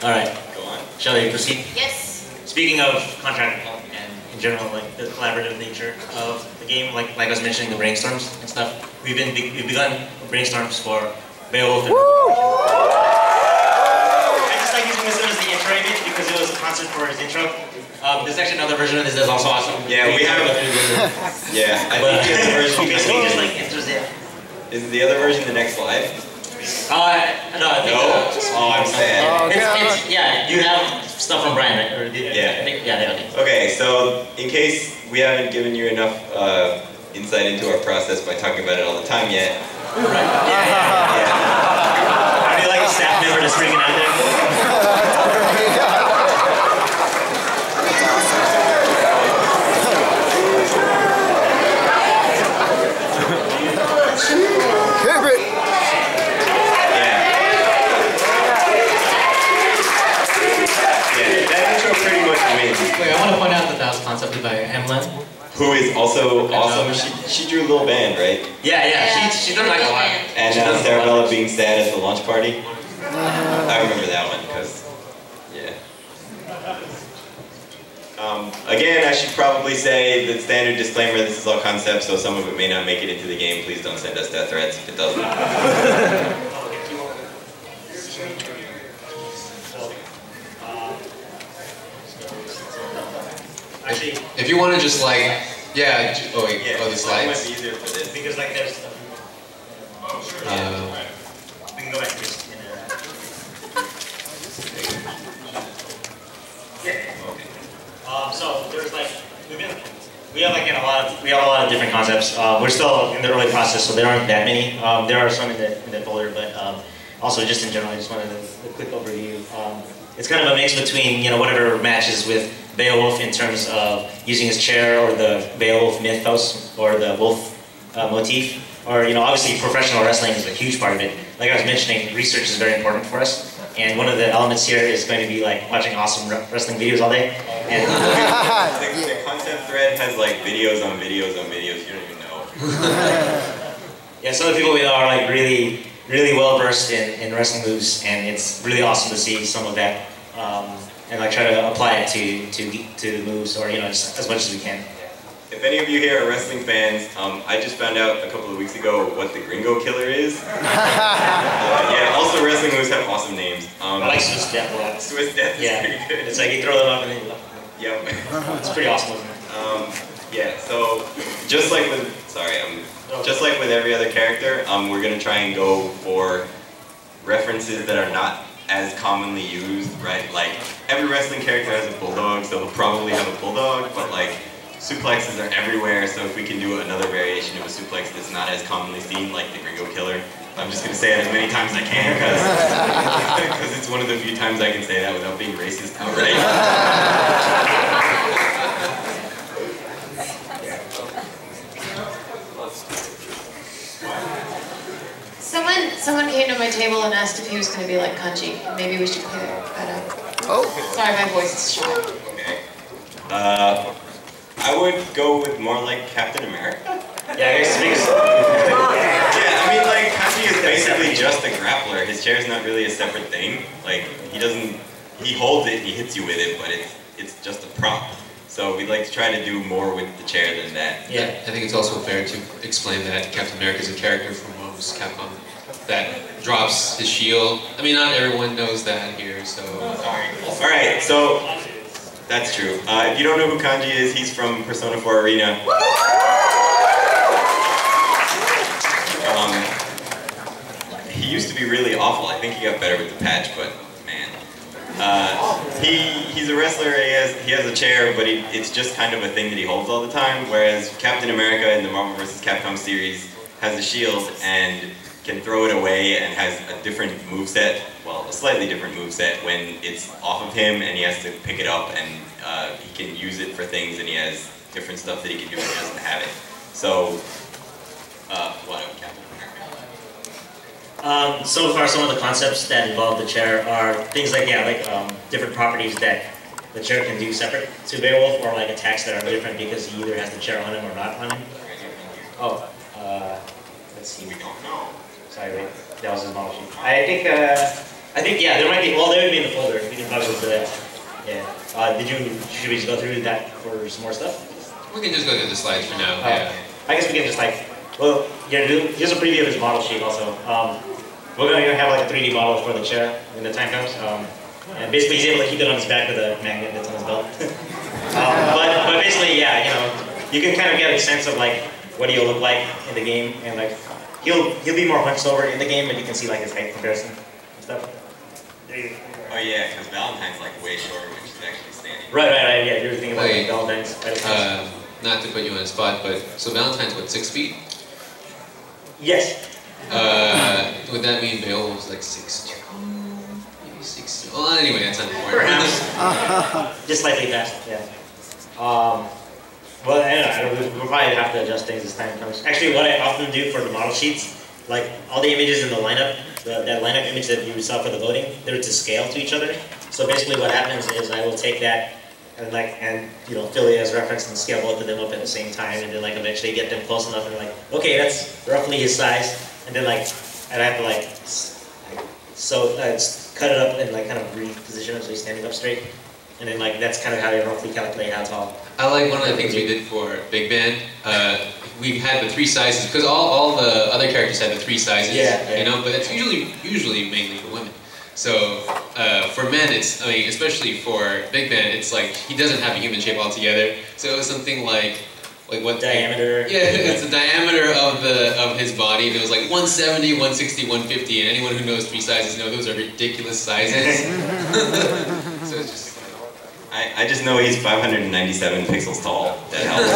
All right. Go on. Shall we proceed? Yes. Speaking of contract and in general, like the collaborative nature of the game, like I was mentioning, the brainstorms and stuff. We've begun brainstorms for Beowolf. I just like using this as the intro image because it was a concept for his intro. There's actually another version of this that's also awesome. Yeah, we have. Yeah, I think the other version. He basically just like enters it. Is the other version the next slide? No, I think Oh, I'm sad. it's, yeah, you have stuff from Brian, right? Or Yeah. I think, yeah, there it is. Okay, so in case we haven't given you enough insight into our process by talking about it all the time yet. Right. Yeah. Are you like a staff member just freaking out there? Wait, I want to point out that that was concepted by Emlyn. Who is also awesome. She drew a little band, right? Yeah. She's done like a lot. And Sarabella being sad at the launch party. I remember that one because, yeah. Again, I should probably say the standard disclaimer, this is all concept, so some of it may not make it into the game. Please don't send us death threats if it doesn't. Actually, if you want to just like, yeah, the slides. Might be easier for this. Because like there's. We can go back to this. So there's like we have a lot of different concepts. We're still in the early process, so there aren't that many. There are some in the folder, but also just in general, I just wanted a quick overview. It's kind of a mix between whatever matches with Beowolf in terms of using his chair, or the Beowolf mythos, or the wolf motif, or obviously professional wrestling is a huge part of it. Like I was mentioning, research is very important for us, and one of the elements here is going to be like watching awesome wrestling videos all day. And the concept thread has like videos on videos on videos you don't even know. Yeah, some of the people we know are like really well versed in wrestling moves, and it's really awesome to see some of that. And like try to apply it to the moves, or just as much as we can. If any of you here are wrestling fans, I just found out a couple of weeks ago what the Gringo Killer is. Yeah, also wrestling moves have awesome names. I like Swiss Death. Swiss Death is pretty good. It's like you throw them up and then you love them. Yep. It's pretty awesome, isn't it? Yeah. So just like with every other character, we're gonna try and go for references that are not as commonly used, right? Like every wrestling character has a bulldog, so they'll probably have a bulldog, but like suplexes are everywhere, so if we can do another variation of a suplex that's not as commonly seen, like the Gringo Killer, I'm just going to say it as many times as I can, because it's one of the few times I can say that without being racist outright. Someone came to my table and asked if he was going to be like Kanji. Maybe we should clear that up. Oh. Sorry, my voice is shot. Okay. I would go with more like Captain America. Yeah, I guess Yeah, I mean, like, Kanji is basically just a grappler. His chair is not really a separate thing. Like, he holds it and he hits you with it, but it's just a prop. So we'd like to try to do more with the chair than that. Yeah, I think it's also fair to explain that Captain America is a character from Capcom that drops his shield. I mean, not everyone knows that here, so... Sorry. Alright, so that's true. If you don't know who Kanji is, he's from Persona 4 Arena. He used to be really awful. I think he got better with the patch, but man. He's a wrestler, he has a chair, but it's just kind of a thing that he holds all the time, whereas Captain America in the Marvel vs. Capcom series has a shield and can throw it away and has a different moveset, well, a slightly different moveset when it's off of him and he has to pick it up, and he can use it for things, and he has different stuff that he can do when he doesn't have it. So, what about Captain America? So far, some of the concepts that involve the chair are things like, different properties that the chair can do separate to Beowolf, or like attacks that are different because he either has the chair on him or not on him. Oh, let's see. We don't know. Sorry, wait. That was his model sheet. I think, yeah, there might be, well, there would be in the folder. We can probably go through that. Yeah. Should we just go through that for some more stuff? We can just go through the slides for now, yeah. I guess we can just here's a preview of his model sheet also. We're going to have like a 3D model for the chair when the time comes. And basically he's able to keep it on his back with a magnet that's on his belt. But basically, yeah, you can kind of get a sense of like what he'll look like in the game, and like he'll be more hunched over in the game, but you can see like his height comparison and stuff. Oh yeah, because Valentine's like way shorter when she's actually standing. Right, yeah, you're thinking about like Valentine's. Not to put you on the spot, but so Valentine's what, 6 feet? Yes. Would that mean Beowolf's like 6'2"? Maybe 6'2"? Well, anyway, that's unimportant. Perhaps. Just slightly fast, yeah. Well, I don't know, we'll probably have to adjust things as time comes. Actually, what I often do for the model sheets, like all the images in the lineup, that lineup image that you saw for the voting, they're to scale to each other. So basically what happens is I will take that and fill it as reference and scale both of them up at the same time, and then like eventually get them close enough and like, okay, that's roughly his size, and then like I'd have to like cut it up and like kind of reposition it so he's standing up straight, and then like that's kind of how you roughly calculate how tall. I like one of the things we did for Big Band. We had the 3 sizes because all the other characters had the 3 sizes, but it's usually mainly for women. So for men, it's, I mean, especially for Big Band, it's like he doesn't have a human shape altogether. So it was something like what diameter? Yeah, it's the diameter of his body. And it was like 170, 160, 150, and anyone who knows 3 sizes know those are ridiculous sizes. So it's just. I just know he's 597 pixels tall. That helps.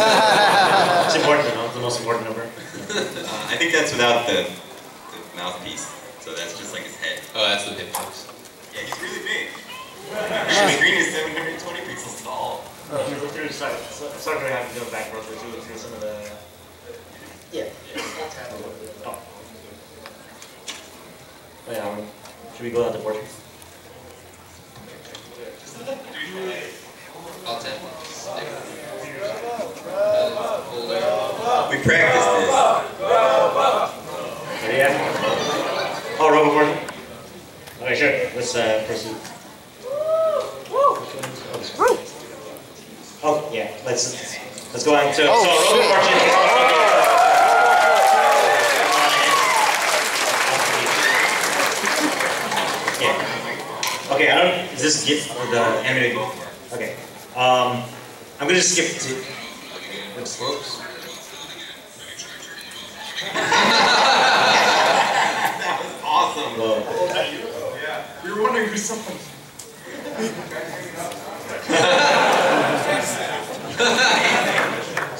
It's important to know, the most important number. I think that's without the mouthpiece. So that's just like his head. Oh, that's the hip box. Yeah, he's really big. The green is 720 pixels tall. Sorry, I have to go back real quick through some of the... Yeah. Oh. Should we go out the portrait? I'll tap. We practiced this. Yeah. Oh, Robo portrait? Okay, sure. Let's proceed. Oh, yeah. Let's go on to Robo portrait. Yeah. Okay, is this get the anime? Okay. I'm gonna just skip to. Whoops. That was awesome. Whoa. We were wondering who someone.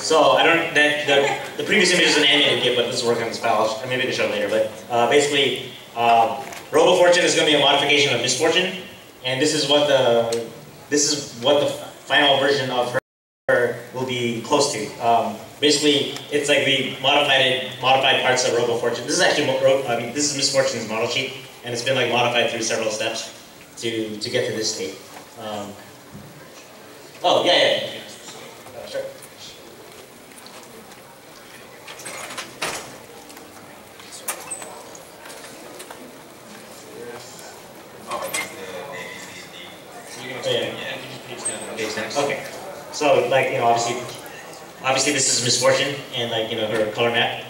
So I don't. The previous image is an animated GIF, but this is working on this file. Maybe I can show it later. But basically, Robo Fortune is going to be a modification of Misfortune, and this is what the final version of her will be close to. Basically, it's like we modified parts of Robo Fortune. This is actually this is Misfortune's model sheet, and it's been like modified through several steps to get to this state. Oh yeah. Sure. Okay. So like obviously this is Misfortune and like her color map.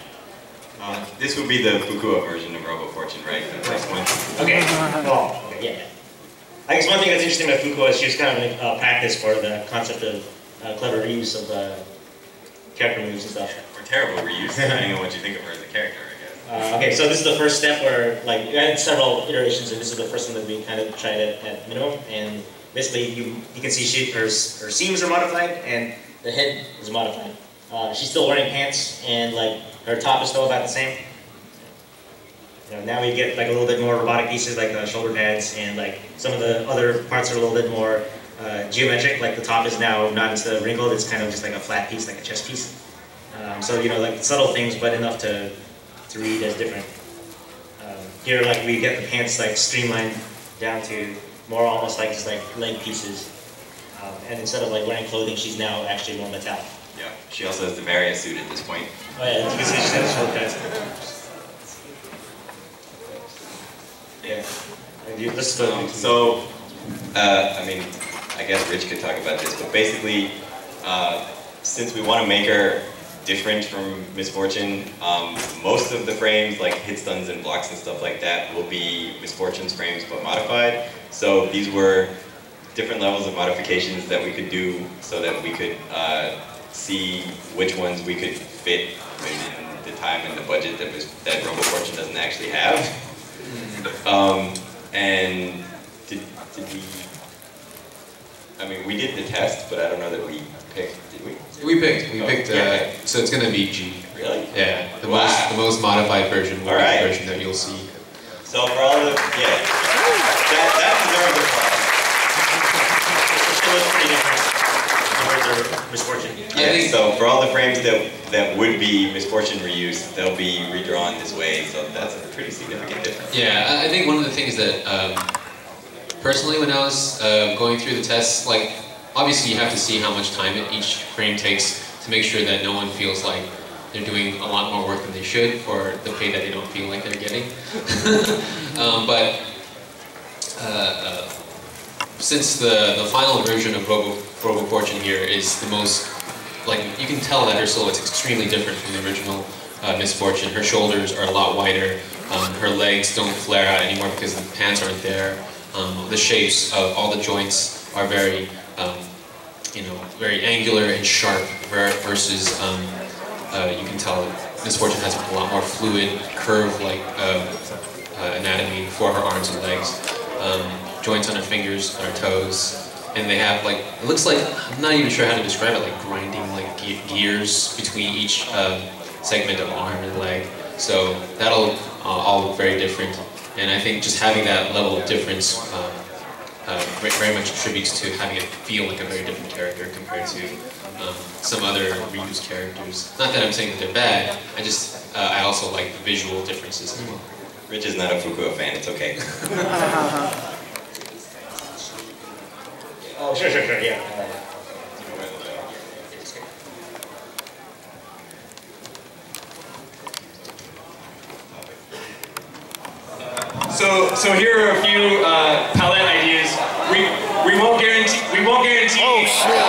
This would be the Fukua version of Robo Fortune, right? The first one. Okay. Well, okay, yeah. I guess one thing that's interesting about Fukua is she was kind of a practice for the concept of clever reuse of character moves and stuff. Or terrible reuse, depending on what you think of her as a character, I guess. Okay, so this is the first step where like we had several iterations, and this is the first one that we kind of tried at minimum. And basically, you can see her seams are modified and the head is modified. She's still wearing pants, and like her top is still about the same. Now we get like a little bit more robotic pieces like shoulder pads, and like some of the other parts are a little bit more geometric. Like the top is now not instead of wrinkled, it's kind of just like a flat piece, like a chest piece. So like subtle things, but enough to read as different. Here, like we get the pants like streamlined down to more almost like just like leg pieces. And instead of like wearing clothing, she's now actually more metallic. Yeah. She also has the Varia suit at this point. Oh yeah, you can see she has shoulder pads. Yeah. I mean, I guess Rich could talk about this, but basically, since we want to make her different from Misfortune, most of the frames, like hit stuns and blocks and stuff like that, will be Misfortune's frames, but modified. So these were different levels of modifications that we could do so that we could see which ones we could fit within the time and the budget that Robo Fortune doesn't actually have. And did we? I mean, we did the test, but I don't know that we picked. Did we? We picked. So it's going to be G. Really? Yeah. The most modified version will be the version that you'll see. So for all the that deserves a prize. It was pretty different. Misfortune. Yeah. So for all the frames that would be Misfortune reuse, they'll be redrawn this way. So that's a pretty significant difference. Yeah, I think one of the things that personally, when I was going through the tests, like obviously you have to see how much time each frame takes to make sure that no one feels like they're doing a lot more work than they should for the pay that they don't feel like they're getting. Since the final version of Robo Fortune here is the most, like, you can tell that her silhouette's extremely different from the original Misfortune. Her shoulders are a lot wider. Her legs don't flare out anymore because the pants aren't there. The shapes of all the joints are very, very angular and sharp versus, you can tell Misfortune has a lot more fluid, curve-like anatomy for her arms and legs. Joints on her fingers, on her toes, and they have like, it looks like, I'm not even sure how to describe it, like grinding like gears between each segment of arm and leg. So that'll all look very different, and I think just having that level of difference very much attributes to having it feel like a very different character compared to some other reused characters. Not that I'm saying that they're bad, I also like the visual differences as well. Rich is not a Fukua fan, it's okay. Oh, sure, yeah. So here are a few palette ideas. We won't guarantee. Oh shit!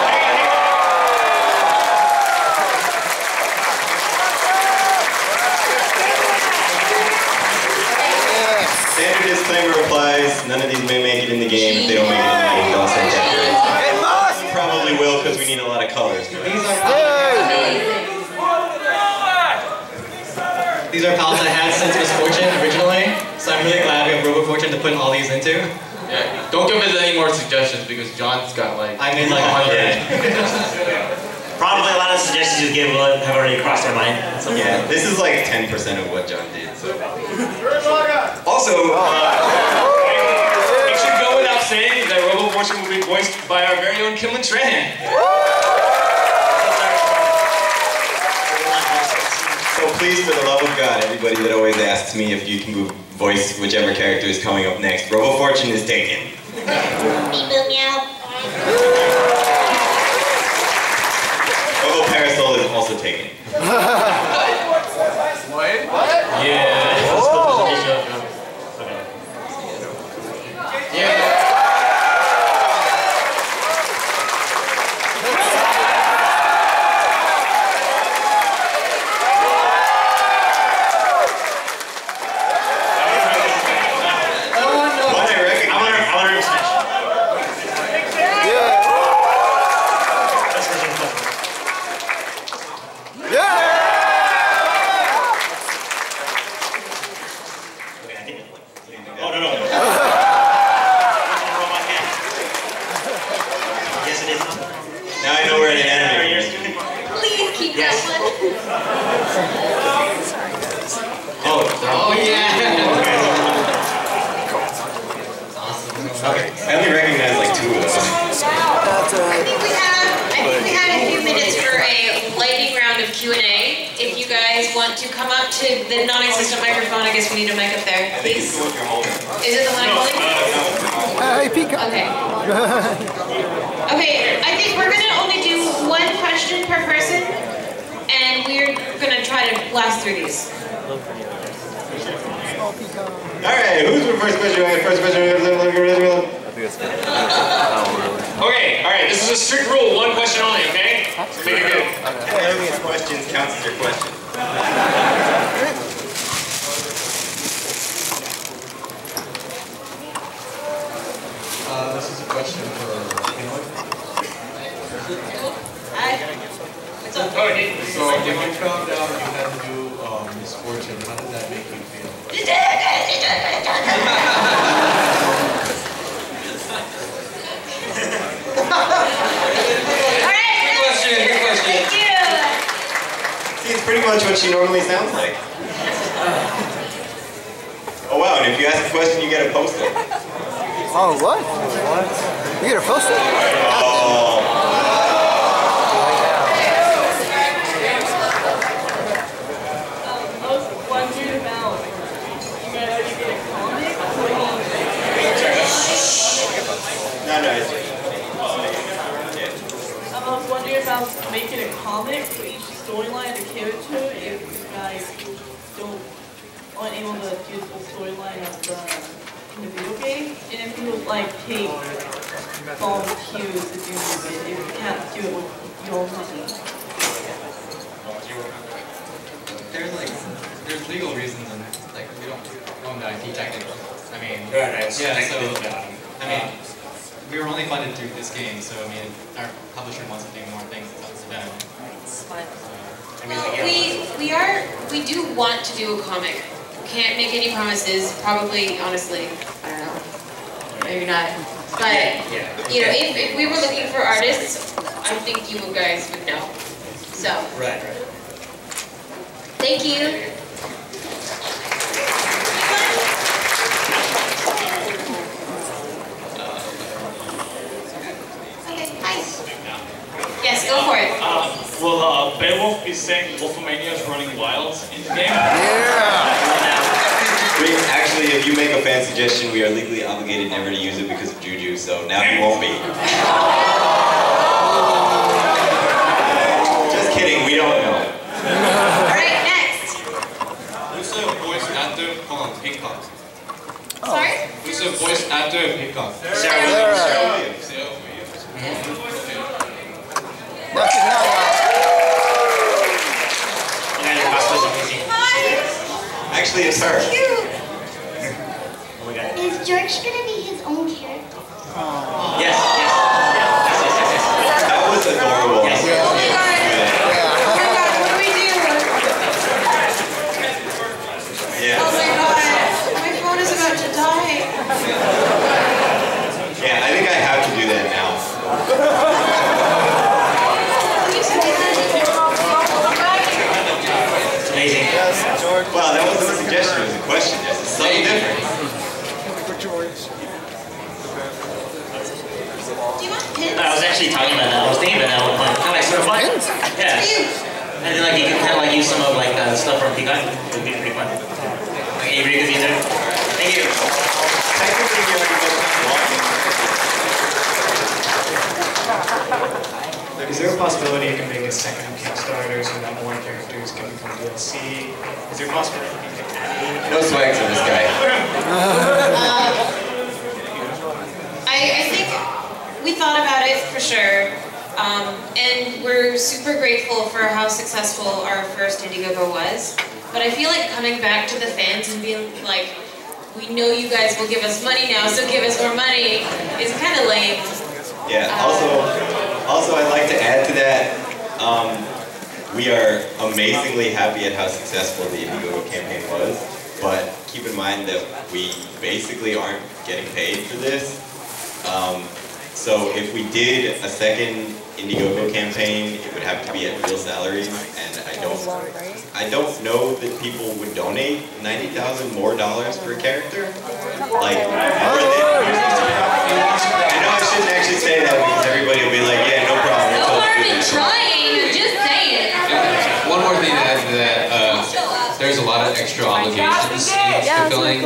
Standard disclaimer applies. None of these may make it in the game. If they don't make it in the game, don't say that. It must! Probably will because we need a lot of colors. These are palettes I had since Misfortune originally, so I'm really glad we have Robo Fortune to put all these into. Yeah, don't give us any more suggestions because John's got like... I made like 100. Probably a lot of suggestions to give have already crossed our mind. Yeah, this is like 10% of what John did. So. Also, it should go without saying that Robo Fortune will be voiced by our very own Kimlin Tran. So please, for the love of God, everybody that always asks me if you can voice whichever character is coming up next, Robo Fortune is taken. Beep boop meow. Robo Parasol is also taken. What? Yeah. Oh. Yeah. Now I know we're in an anime. Please keep that one. Oh yeah. Okay. I only recognize like 2 of those. I think we had a few minutes for a lightning round of Q&A. If you guys want to come up to the non-existent microphone, I guess we need a mic up there. Please. Is it the one I'm holding? Hey, Pika. Okay. Okay, I think we're gonna only do 1 question per person, and we're gonna try to blast through these. Alright, who's the first question? Okay, alright, this is a strict rule, 1 question only, okay? So make it good. Every question counts as your question. This is a question for Hi. What's up? So if you found out you had to do Miss Fortune, how did that make you feel? Good question. Thank you. See, it's pretty much what she normally sounds like. Oh wow, and if you ask a question, you get a poster. Oh, what? You get a poster? Oh. I was wondering about, you guys already get a comic? No. I was wondering about making a comic for each storyline of the character if you guys aren't able to do the storyline of in the video game, and if you would like take volunteers to do it, if you can't do it with your money. There's legal reasons and like we don't know the IT technical. I mean, Right, yeah. So I mean, we were only funded through this game, so I mean, our publisher wants to do more things. It's up to them. We do want to do a comic. Can't make any promises. Probably, honestly, I don't know. Maybe not. But you know, if we were looking for artists, I think you guys would know. So. Right. Thank you. Okay, hi. Yes, go for it. Will Beowolf be saying Wolfomania is running wild in the game? Actually, if you make a fan suggestion, we are legally obligated never to use it because of Juju, so now you won't be. Just kidding, we don't know. Alright, next. Who's the voice actor? Hold on, Peacock. Sorry? Who's the voice actor of Peacock? Sarah Williams. Actually, it's her. Is George gonna be his own character? Yes. That was adorable. Yes. Oh my god. Oh my god, what do we do? Yeah. Oh my god. My phone is about to die. Yeah, I think I have to do that now. Well, that wasn't a suggestion, it was a question. There's a subtle difference. I was actually talking about that. I was thinking about that one point. Kind of like sort of fun. Yeah. And then like you can kind of like use some of like the stuff from Peacock. It would be pretty fun. Okay, you ready to be there? Thank you. Technically, we already Is there a possibility you can make a second Kickstarter so that more characters can become DLC? Is there a possibility you can add? No swag to this guy. I think we thought about it for sure, and we're super grateful for how successful our first Indiegogo was. But I feel like coming back to the fans and being like, we know you guys will give us money now, so give us more money, is kind of lame. Yeah, also I'd like to add to that, we are amazingly happy at how successful the Indiegogo campaign was, but keep in mind that we basically aren't getting paid for this. So if we did a second Indiegogo campaign, it would have to be at real salaries, and I don't know that people would donate $90,000 more per character. Like, more than, I know I shouldn't actually say that because everybody will be like, yeah, no problem. No harm in trying, just say it. One more thing to add to that, there's a lot of extra obligations in fulfilling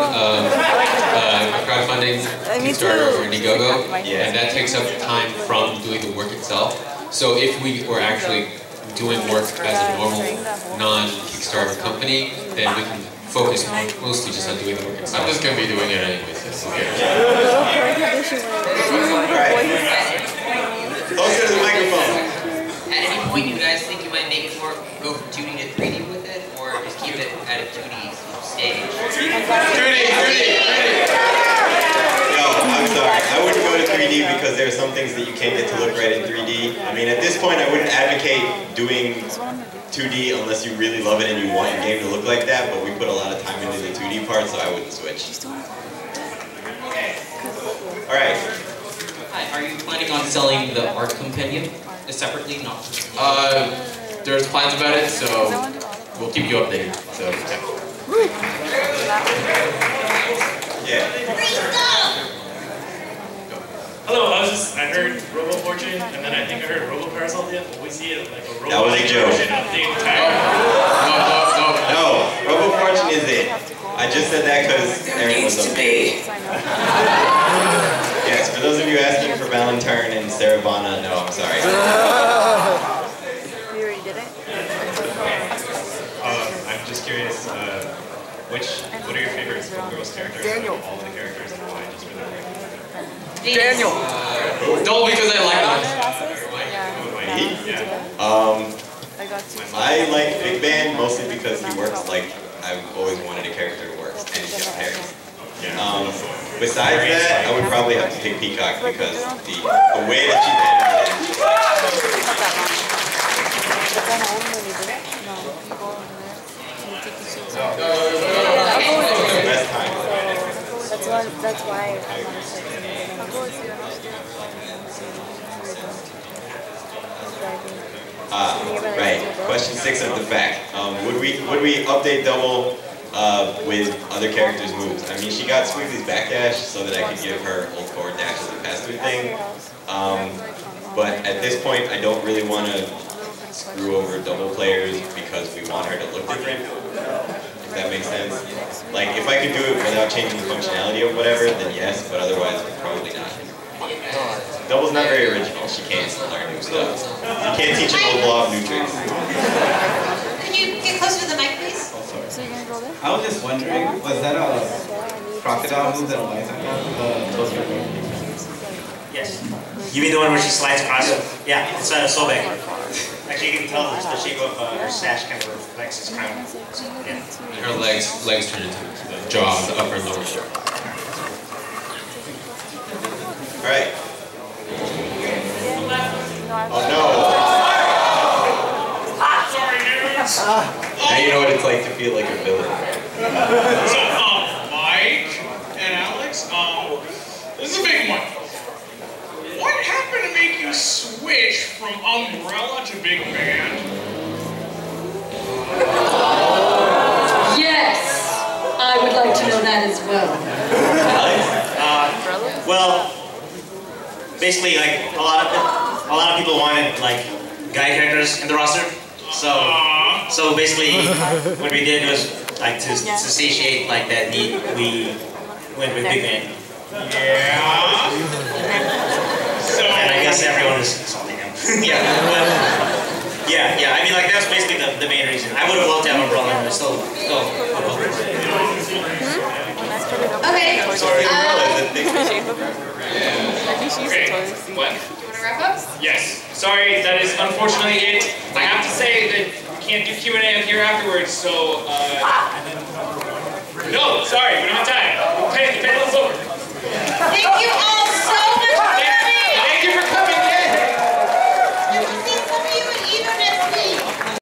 crowdfunding, Kickstarter, or Indiegogo, and that takes up time from doing the work itself. So if we were actually doing work as a normal, non-Kickstarter company, then we can focus mostly just on doing the work itself. I'm just going to be doing it anyways. Okay. Closer to the microphone. At any point, you guys think you might make it more, go from 2D to 3D with it, or just keep it at a 2D stage? 3D! Yo, I'm sorry. I wouldn't go to 3D because there are some things that you can't get to look right in 3D. I mean, at this point, I wouldn't advocate doing 2D unless you really love it and you want your game to look like that, but we put a lot of time into the 2D part, so I wouldn't switch. Alright. Hi, are you planning on selling the art companion separately? No. There's plans about it, so we'll keep you updated. So, yeah. Hello, I heard Robo Fortune, and then I think I heard Robo Parasol. We see it like a Robo That was a joke. version of the entire. No, Robo Fortune is it. I just said that because Aaron was up there. Yes, for those of you asking for Valentine and Saravana, no, I'm sorry. You already did it? I'm just curious, what are your favorite Skullgirls characters? Daniel. All of the characters, and why just for them? Daniel. don't because I like them. I like Big Band mostly because he works like I've always wanted a character to work, and he's got parents. Besides that, I would probably have to pick Peacock because the way that she handled it. Best time. That's why I want to say Right. Question 6 of the fact. Would we update Double with other characters' moves? I mean, she got Squiggly's backdash so that I could give her ult forward dash as a pass-through thing. But at this point, I don't really want to screw over Double players because we want her to look different. If that makes sense. Like, if I could do it without changing the functionality of whatever, then yes, but otherwise, probably not. Double's not very original. She can't learn new stuff. You can't teach an old blob new tricks. Can you get closer to the mic, please? So you're gonna go there? I was just wondering, was that a crocodile move that Eliza got? Yes. You mean the one where she slides across? Yeah, it's so big. Actually, you can tell the shape of her sash kind of reflects his crown. Yeah. Her legs turn into the jaw, the upper and lower jaw. Alright. Oh no! Sorry, dudes. Now you know what it's like to feel like a villain. So, Mike and Alex, this is a big one. What happened to make you switch from Umbrella to Big Band? Yeah! as well. Well, basically, like a lot of people wanted like guy characters in the roster. So basically, what we did was like to satiate like that need. We went with Big Man. Yeah. So. And I guess everyone is something else. Yeah. I mean, like that's basically the main reason. I would have loved to have a brother, but still. Okay. Sorry, Okay. What? Do you want to wrap up? Yes. Sorry, that is unfortunately it. I have to say that we can't do Q&A up here afterwards, so, no, sorry, we don't have time. Depends on